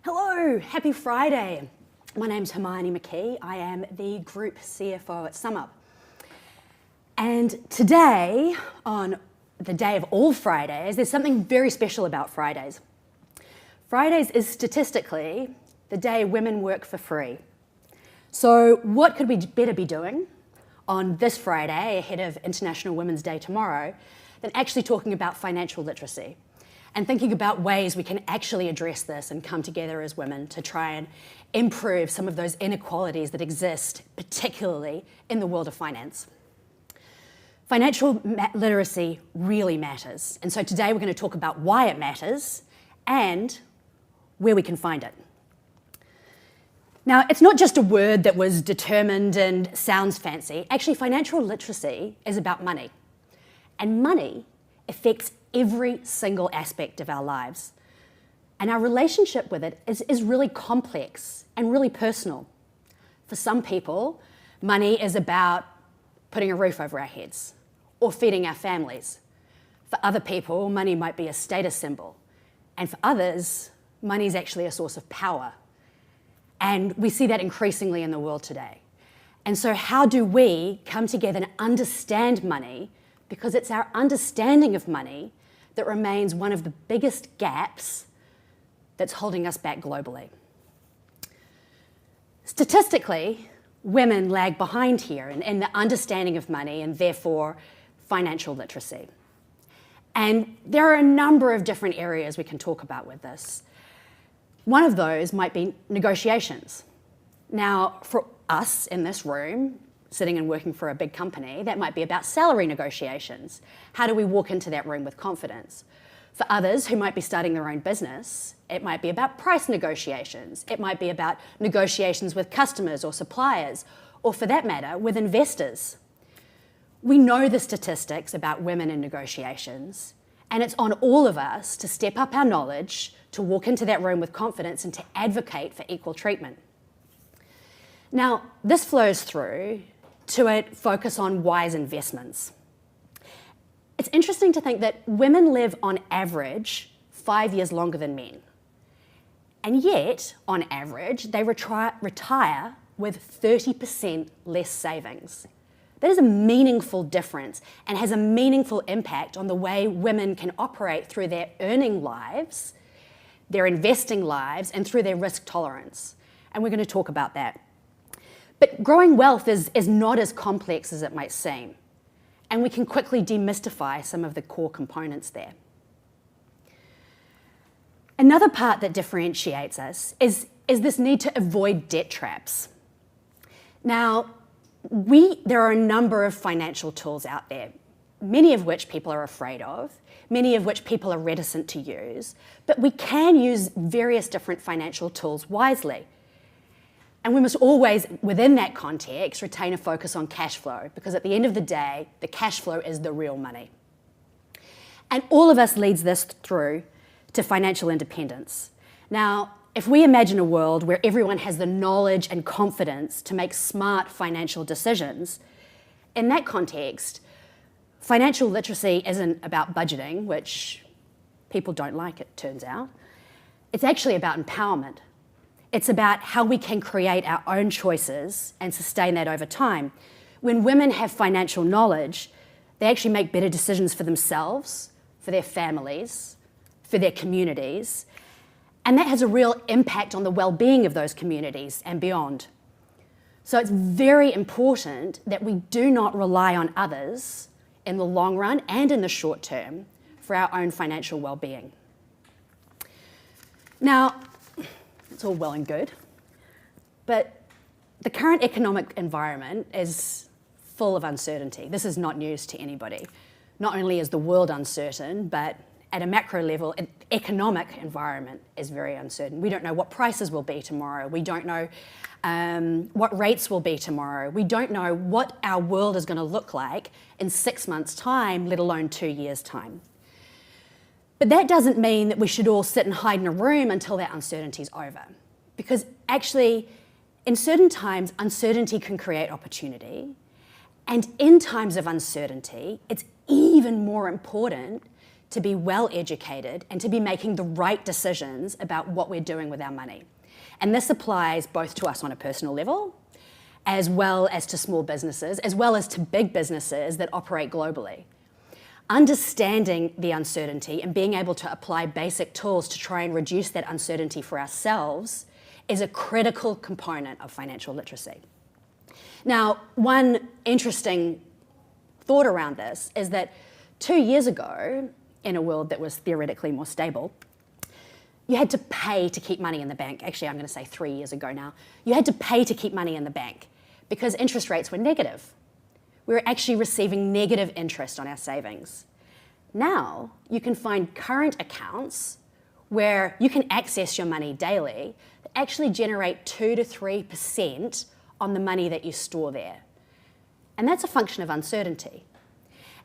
Hello, happy Friday. My name's Hermoine McKee. I am the Group CFO at SumUp. And today, on the day of all Fridays, there's something very special about Fridays. Fridays is statistically the day women work for free. So what could we better be doing on this Friday, ahead of International Women's Day tomorrow, than actually talking about financial literacy and thinking about ways we can actually address this and come together as women to try and improve some of those inequalities that exist, particularly in the world of finance. Financial literacy really matters. And so today we're going to talk about why it matters and where we can find it. Now, it's not just a word that was determined and sounds fancy. Actually, financial literacy is about money. And money affects every single aspect of our lives. And our relationship with it is really complex and really personal. For some people, money is about putting a roof over our heads or feeding our families. For other people, money might be a status symbol. And for others, money is actually a source of power. And we see that increasingly in the world today. And so how do we come together and understand money? Because it's our understanding of money that remains one of the biggest gaps that's holding us back globally. Statistically, women lag behind here in the understanding of money and therefore financial literacy. And there are a number of different areas we can talk about with this. One of those might be negotiations. Now, for us in this room, sitting and working for a big company, that might be about salary negotiations. How do we walk into that room with confidence? For others who might be starting their own business, it might be about price negotiations. It might be about negotiations with customers or suppliers, or for that matter, with investors. We know the statistics about women in negotiations, and it's on all of us to step up our knowledge, to walk into that room with confidence and to advocate for equal treatment. Now, this flows through to a focus on wise investments. It's interesting to think that women live on average 5 years longer than men. And yet, on average, they retire with 30% less savings. That is a meaningful difference and has a meaningful impact on the way women can operate through their earning lives, their investing lives, and through their risk tolerance. And we're going to talk about that. But growing wealth is not as complex as it might seem, and we can quickly demystify some of the core components there. Another part that differentiates us is this need to avoid debt traps. Now, there are a number of financial tools out there, many of which people are afraid of, many of which people are reticent to use, but we can use various different financial tools wisely. And we must always, within that context, retain a focus on cash flow, because at the end of the day, the cash flow is the real money. And all of us leads this through to financial independence. Now, if we imagine a world where everyone has the knowledge and confidence to make smart financial decisions, in that context, financial literacy isn't about budgeting, which people don't like, it turns out. It's actually about empowerment. It's about how we can create our own choices and sustain that over time. When women have financial knowledge, they actually make better decisions for themselves, for their families, for their communities, and that has a real impact on the well-being of those communities and beyond. So it's very important that we do not rely on others in the long run and in the short term for our own financial well-being. Now, it's all well and good, but the current economic environment is full of uncertainty. This is not news to anybody. Not only is the world uncertain, but at a macro level, the economic environment is very uncertain. We don't know what prices will be tomorrow. We don't know what rates will be tomorrow. We don't know what our world is going to look like in 6 months' time, let alone 2 years' time. But that doesn't mean that we should all sit and hide in a room until that uncertainty is over. Because actually, in certain times, uncertainty can create opportunity. And in times of uncertainty, it's even more important to be well educated, and to be making the right decisions about what we're doing with our money. And this applies both to us on a personal level, as well as to small businesses, as well as to big businesses that operate globally. Understanding the uncertainty and being able to apply basic tools to try and reduce that uncertainty for ourselves is a critical component of financial literacy. Now, one interesting thought around this is that 2 years ago, in a world that was theoretically more stable, you had to pay to keep money in the bank. Actually, I'm going to say 3 years ago now. You had to pay to keep money in the bank because interest rates were negative. We were actually receiving negative interest on our savings. Now, you can find current accounts where you can access your money daily that actually generate 2 to 3% on the money that you store there. And that's a function of uncertainty.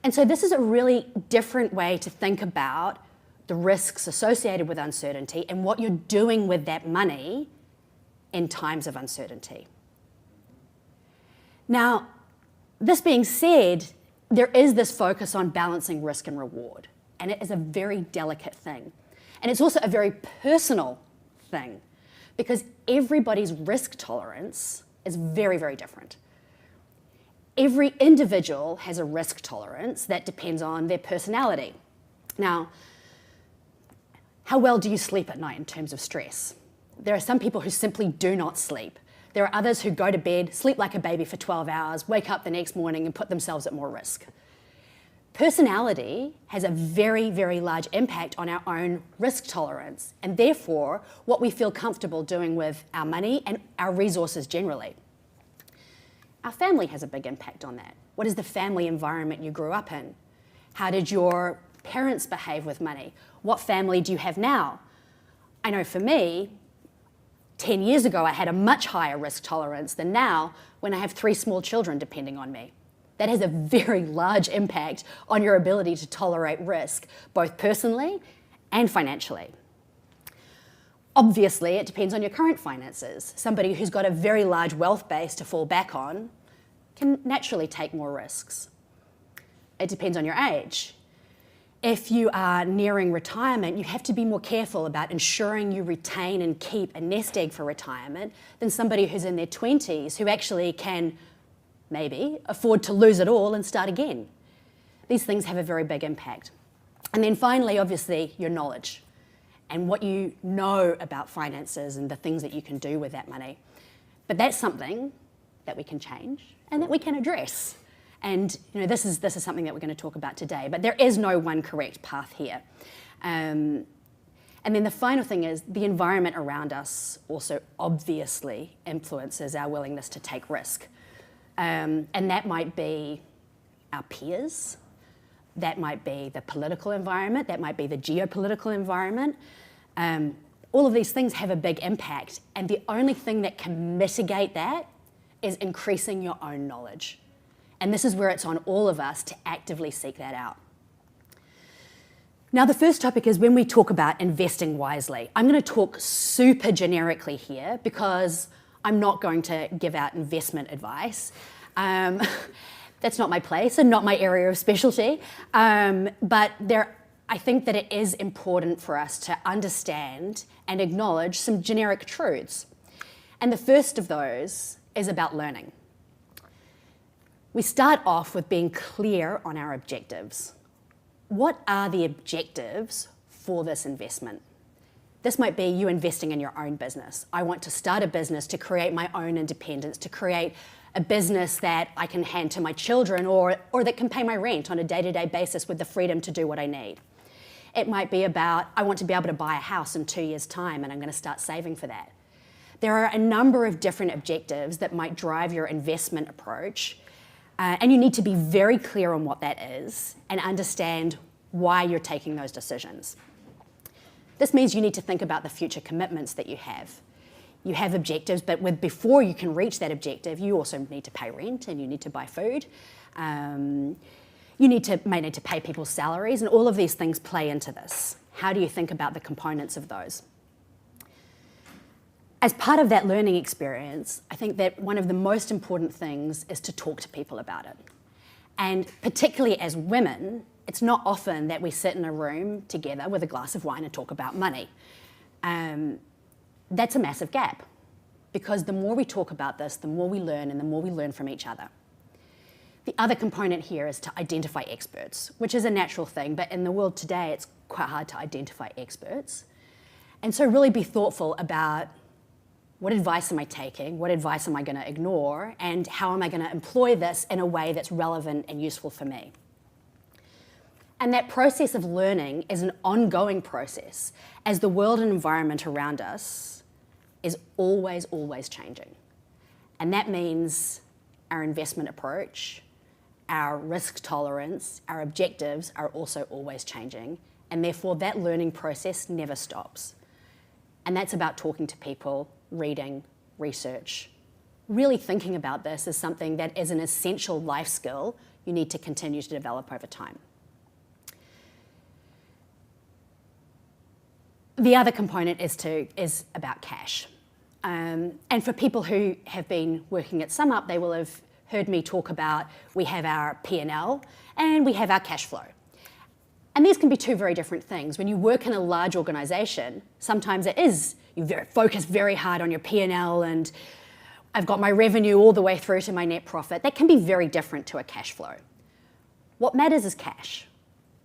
And so this is a really different way to think about the risks associated with uncertainty and what you're doing with that money in times of uncertainty. Now, this being said, there is this focus on balancing risk and reward, and it is a very delicate thing. And it's also a very personal thing because everybody's risk tolerance is very, very different. Every individual has a risk tolerance that depends on their personality. Now, how well do you sleep at night in terms of stress? There are some people who simply do not sleep. There are others who go to bed, sleep like a baby for 12 hours, wake up the next morning and put themselves at more risk. Personality has a very, very large impact on our own risk tolerance and therefore what we feel comfortable doing with our money and our resources generally. Our family has a big impact on that. What is the family environment you grew up in? How did your parents behave with money? What family do you have now? I know for me, 10 years ago, I had a much higher risk tolerance than now when I have 3 small children depending on me. That has a very large impact on your ability to tolerate risk, both personally and financially. Obviously, it depends on your current finances. Somebody who's got a very large wealth base to fall back on can naturally take more risks. It depends on your age. If you are nearing retirement, you have to be more careful about ensuring you retain and keep a nest egg for retirement than somebody who's in their 20s who actually can maybe afford to lose it all and start again. These things have a very big impact. And then finally, obviously, your knowledge and what you know about finances and the things that you can do with that money. But that's something that we can change and that we can address. And this is something that we're going to talk about today, but there is no one correct path here. And then the final thing is the environment around us also obviously influences our willingness to take risk. And that might be our peers, that might be the political environment, that might be the geopolitical environment. All of these things have a big impact, and the only thing that can mitigate that is increasing your own knowledge. And this is where it's on all of us to actively seek that out. Now, the first topic is when we talk about investing wisely. I'm going to talk super generically here because I'm not going to give out investment advice. That's not my place and not my area of specialty. But I think that it is important for us to understand and acknowledge some generic truths. And the first of those is about learning. We start off with being clear on our objectives. What are the objectives for this investment? This might be you investing in your own business. I want to start a business to create my own independence, to create a business that I can hand to my children or that can pay my rent on a day-to-day basis with the freedom to do what I need. It might be about, I want to be able to buy a house in 2 years' time and I'm going to start saving for that. There are a number of different objectives that might drive your investment approach. And you need to be very clear on what that is and understand why you're taking those decisions. This means you need to think about the future commitments that you have. You have objectives, but before you can reach that objective, you also need to pay rent and you need to buy food. You may need to pay people's salaries, and all of these things play into this. How do you think about the components of those? As part of that learning experience, I think that one of the most important things is to talk to people about it. And particularly as women, it's not often that we sit in a room together with a glass of wine and talk about money. That's a massive gap, because the more we talk about this, the more we learn, and the more we learn from each other. The other component here is to identify experts, which is a natural thing, but in the world today, it's quite hard to identify experts. And so really be thoughtful about, what advice am I taking? What advice am I going to ignore? And how am I going to employ this in a way that's relevant and useful for me? And that process of learning is an ongoing process, as the world and environment around us is always, always changing. And that means our investment approach, our risk tolerance, our objectives are also always changing. And therefore, that learning process never stops. And that's about talking to people, reading, research. Really thinking about this is something that is an essential life skill you need to continue to develop over time. The other component is about cash. And for people who have been working at SumUp, they will have heard me talk about, we have our P&L and we have our cash flow. And these can be two very different things. When you work in a large organization, sometimes it is, you focus very hard on your P&L and I've got my revenue all the way through to my net profit. That can be very different to a cash flow. What matters is cash.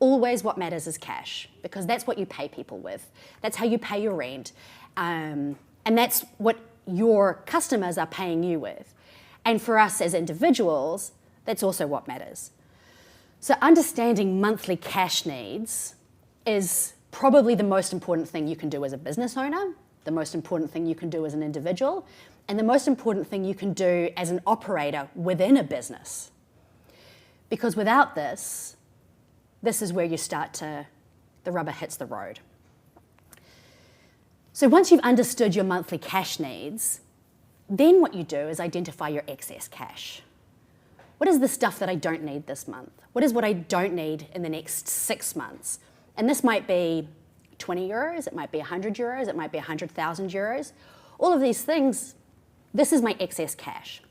Always what matters is cash, because that's what you pay people with. That's how you pay your rent. And that's what your customers are paying you with. And for us as individuals, that's also what matters. So understanding monthly cash needs is probably the most important thing you can do as a business owner, the most important thing you can do as an individual, and the most important thing you can do as an operator within a business. Because without this, this is where you start to, the rubber hits the road. So once you've understood your monthly cash needs, then what you do is identify your excess cash. What is the stuff that I don't need this month? What is what I don't need in the next 6 months? And this might be 20 euros, it might be 100 euros, it might be 100,000 euros. All of these things, this is my excess cash.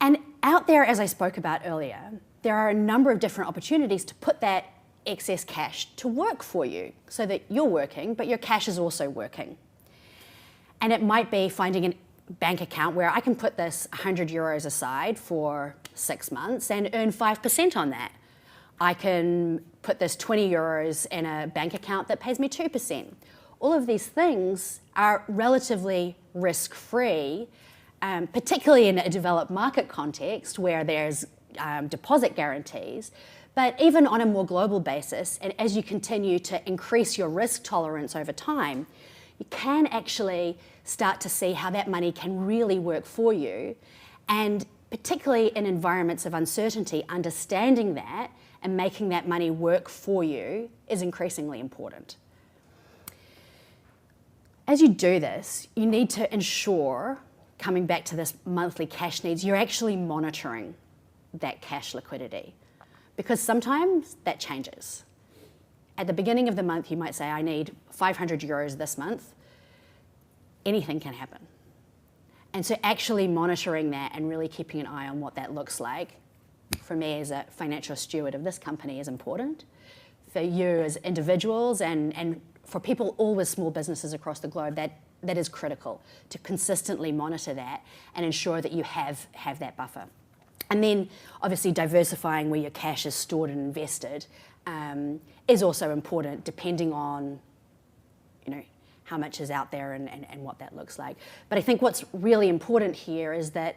And out there, as I spoke about earlier, there are a number of different opportunities to put that excess cash to work for you so that you're working, but your cash is also working. And it might be finding a bank account where I can put this 100 euros aside for 6 months and earn 5% on that. I can put this 20 euros in a bank account that pays me 2%. All of these things are relatively risk-free, particularly in a developed market context where there's deposit guarantees. But even on a more global basis, and as you continue to increase your risk tolerance over time, you can actually start to see how that money can really work for you. And particularly in environments of uncertainty, understanding that and making that money work for you is increasingly important. As you do this, you need to ensure, coming back to this monthly cash needs, you're actually monitoring that cash liquidity, because sometimes that changes. At the beginning of the month, you might say, I need 500 euros this month. Anything can happen. And so actually monitoring that and really keeping an eye on what that looks like, for me as a financial steward of this company, is important. For you as individuals and for people all with small businesses across the globe, that is critical, to consistently monitor that and ensure that you have that buffer. And then obviously diversifying where your cash is stored and invested is also important, depending on how much is out there and what that looks like. But I think what's really important here is that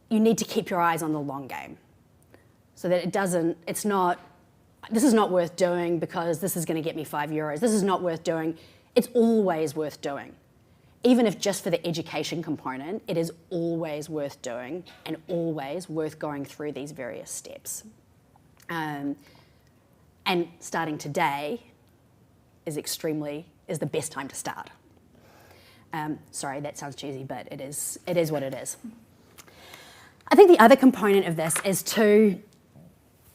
you need to keep your eyes on the long game, so that this is not worth doing because this is going to get me 5 euros. This is not worth doing. It's always worth doing. Even if just for the education component, it is always worth doing and always worth going through these various steps. And starting today is the best time to start. Sorry, that sounds cheesy, but it is what it is. I think the other component of this is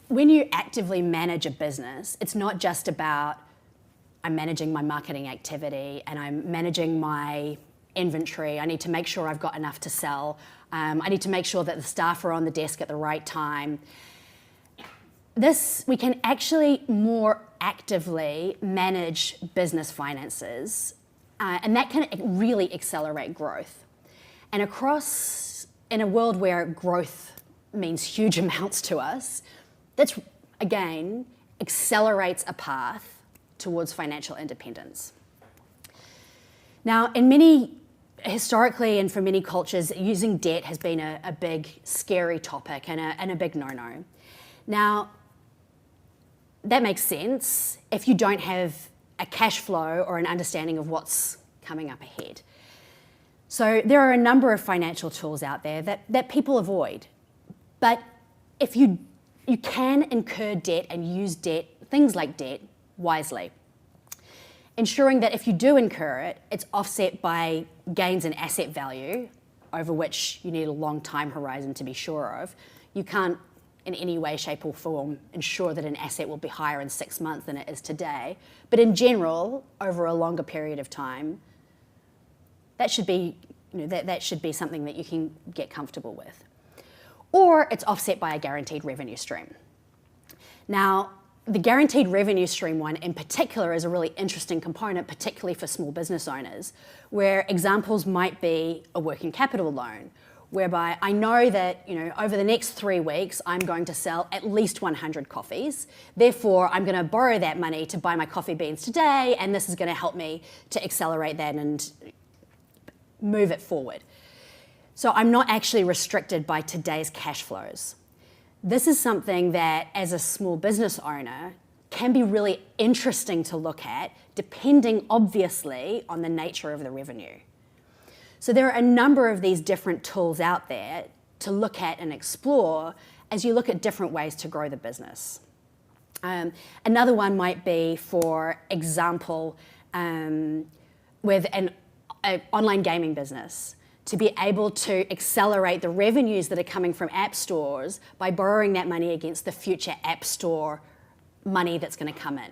when you actively manage a business, it's not just about I'm managing my marketing activity and I'm managing my inventory. I need to make sure I've got enough to sell. I need to make sure that the staff are on the desk at the right time. we can actually more actively manage business finances, and that can really accelerate growth. And in a world where growth means huge amounts to us, that's, again, accelerates a path towards financial independence. Now, historically and for many cultures, using debt has been a big, scary topic and a big no-no. Now, that makes sense if you don't have a cash flow or an understanding of what's coming up ahead. So there are a number of financial tools out there that people avoid. But if you can incur debt and use things like debt, wisely. Ensuring that if you do incur it, it's offset by gains in asset value, over which you need a long time horizon to be sure of. You can't in any way, shape or form ensure that an asset will be higher in 6 months than it is today. But in general, over a longer period of time, that should be, that should be something that you can get comfortable with. Or it's offset by a guaranteed revenue stream. Now, the guaranteed revenue stream one in particular is a really interesting component, particularly for small business owners, where examples might be a working capital loan, whereby I know that over the next 3 weeks, I'm going to sell at least 100 coffees. Therefore, I'm going to borrow that money to buy my coffee beans today, and this is going to help me to accelerate that and move it forward. So I'm not actually restricted by today's cash flows. This is something that, as a small business owner, can be really interesting to look at, depending, obviously, on the nature of the revenue. So there are a number of these different tools out there to look at and explore as you look at different ways to grow the business. Another one might be, for example, with an online gaming business, to be able to accelerate the revenues that are coming from app stores by borrowing that money against the future app store money that's going to come in.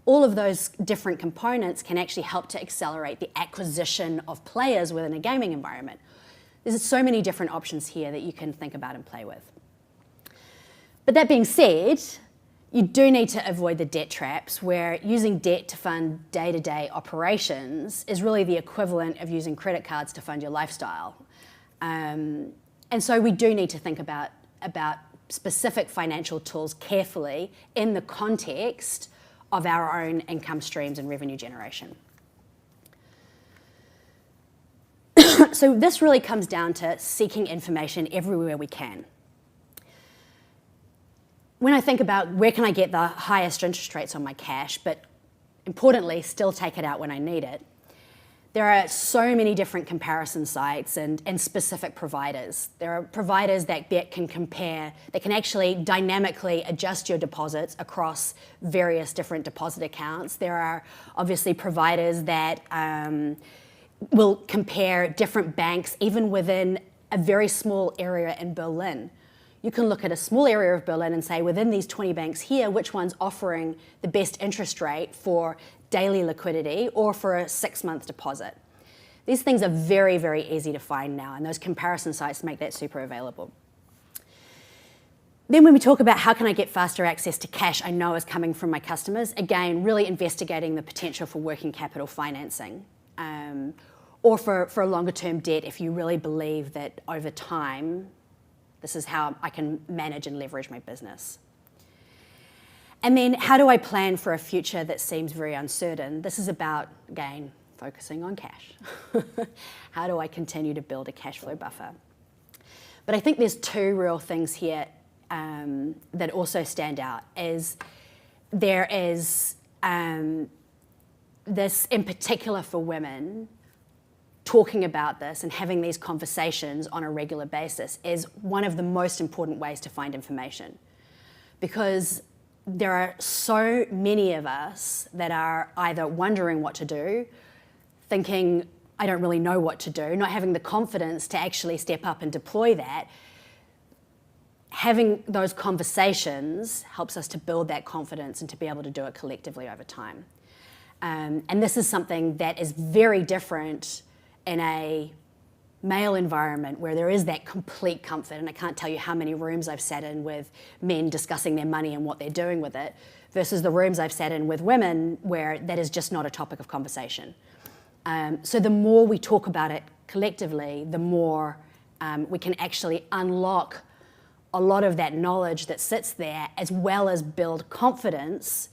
All of those different components can actually help to accelerate the acquisition of players within a gaming environment. There's so many different options here that you can think about and play with. But that being said, you do need to avoid the debt traps, where using debt to fund day-to-day operations is really the equivalent of using credit cards to fund your lifestyle. And so we do need to think about specific financial tools carefully in the context of our own income streams and revenue generation. So this really comes down to seeking information everywhere we can. When I think about where can I get the highest interest rates on my cash, but importantly, still take it out when I need it, there are so many different comparison sites and specific providers. There are providers that can compare, that can actually dynamically adjust your deposits across various different deposit accounts. There are obviously providers that will compare different banks, even within a very small area in Berlin. You can look at a small area of Berlin and say, within these 20 banks here, which one's offering the best interest rate for daily liquidity or for a 6-month deposit. These things are very, very easy to find now, and those comparison sites make that super available. Then when we talk about how can I get faster access to cash I know is coming from my customers, again, really investigating the potential for working capital financing, or for a longer term debt if you really believe that over time, this is how I can manage and leverage my business. And then how do I plan for a future that seems very uncertain? This is about, again, focusing on cash. How do I continue to build a cash flow buffer? But I think there's 2 real things here that also stand out. There is this, in particular for women, talking about this and having these conversations on a regular basis is one of the most important ways to find information, because there are so many of us that are either wondering what to do, thinking, I don't really know what to do, not having the confidence to actually step up and deploy that. Having those conversations helps us to build that confidence and to be able to do it collectively over time. And this is something that is very different in a male environment where there is that complete comfort, and I can't tell you how many rooms I've sat in with men discussing their money and what they're doing with it, versus the rooms I've sat in with women where that is just not a topic of conversation. So the more we talk about it collectively, the more we can actually unlock a lot of that knowledge that sits there, as well as build confidence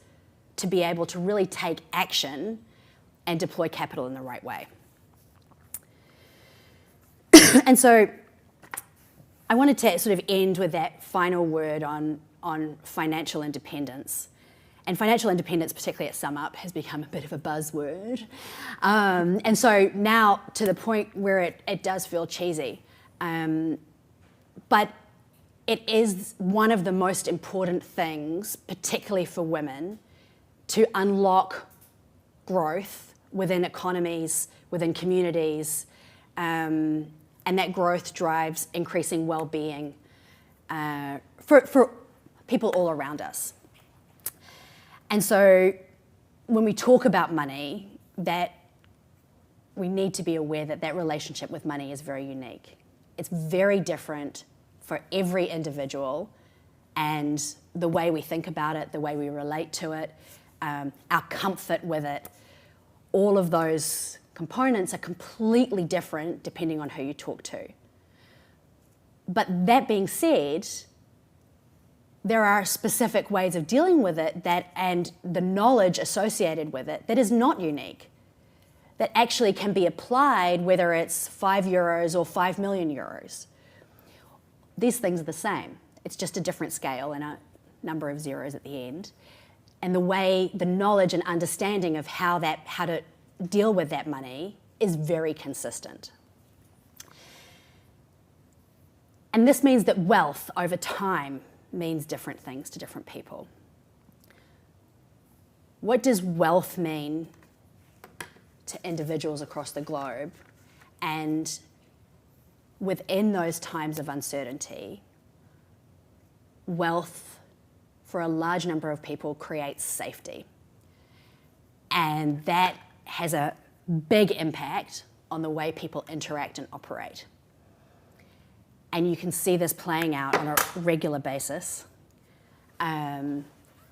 to be able to really take action and deploy capital in the right way. And so I wanted to sort of end with that final word on financial independence. And financial independence, particularly at SumUp, has become a bit of a buzzword. And so now to the point where it does feel cheesy. But it is one of the most important things, particularly for women, to unlock growth within economies, within communities, and that growth drives increasing well-being for people all around us. And so when we talk about money, that we need to be aware that that relationship with money is very unique. It's very different for every individual, and the way we think about it, the way we relate to it, our comfort with it, all of those components are completely different depending on who you talk to. But that being said, there are specific ways of dealing with it and the knowledge associated with it that is not unique, that actually can be applied whether it's €5 or 5 million euros. These things are the same. It's just a different scale and a number of zeros at the end. And the knowledge and understanding of how to deal with that money is very consistent. And this means that wealth over time means different things to different people. What does wealth mean to individuals across the globe? And within those times of uncertainty, wealth for a large number of people creates safety. And that has a big impact on the way people interact and operate. And you can see this playing out on a regular basis,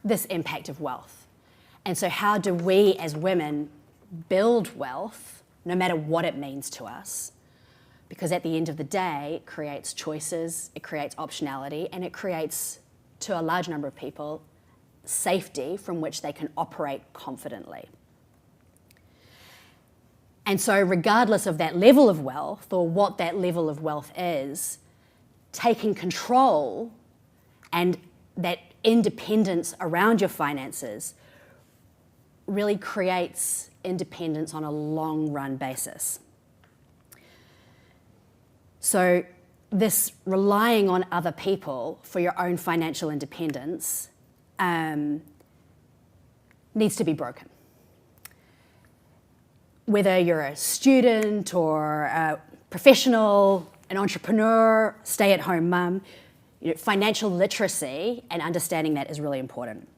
this impact of wealth. And so how do we as women build wealth, no matter what it means to us? Because at the end of the day, it creates choices, it creates optionality, and it creates, to a large number of people, safety from which they can operate confidently. And so regardless of that level of wealth or what that level of wealth is, taking control and that independence around your finances really creates independence on a long run basis. So this relying on other people for your own financial independence needs to be broken. Whether you're a student or a professional, an entrepreneur, stay-at-home mum, financial literacy and understanding that is really important.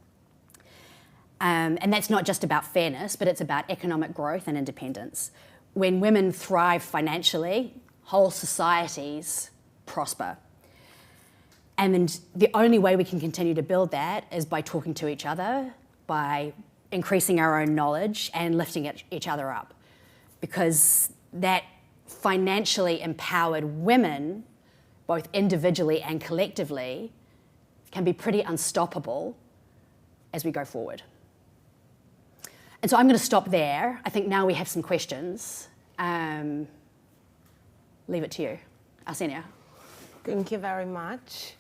And that's not just about fairness, but it's about economic growth and independence. When women thrive financially, whole societies prosper. And then the only way we can continue to build that is by talking to each other, by increasing our own knowledge and lifting each other up. Because that financially empowered women, both individually and collectively, can be pretty unstoppable as we go forward. And so I'm going to stop there. I think now we have some questions. Leave it to you. Arsenia. Thank you very much.